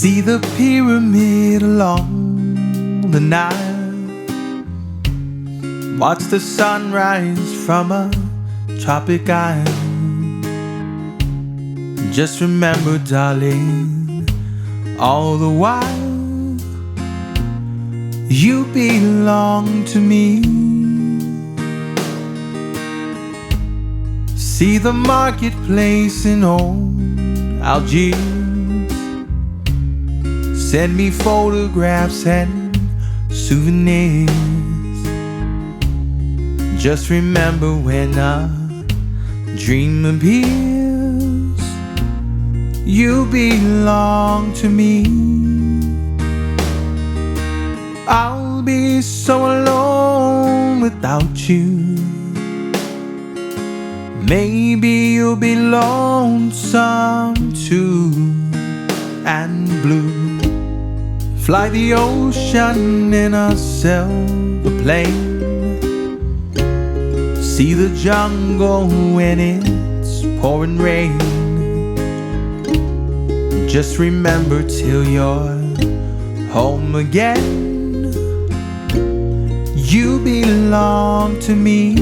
See the pyramid along the Nile, watch the sunrise from a tropic island. Just remember, darling, all the while you belong to me. See the marketplace in old Algiers, send me photographs and souvenirs. Just remember, when a dream appears, you belong to me. I'll be so alone without you. Maybe you'll be lonesome too, and blue. Fly the ocean in a silver plane, see the jungle when it's pouring rain. Just remember, till you're home again, you belong to me.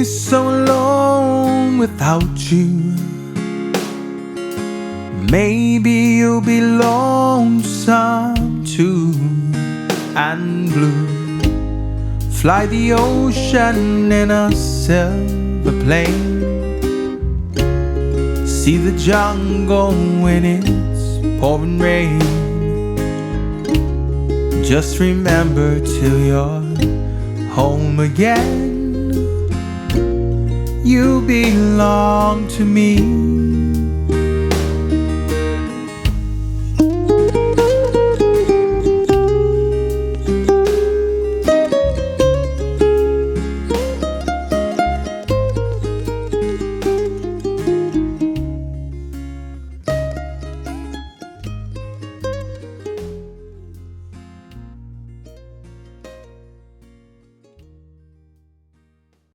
So alone without you. Maybe you'll be lonesome too, and blue. Fly the ocean in a silver plane, see the jungle when it's pouring rain. Just remember, till you're home again, you belong to me.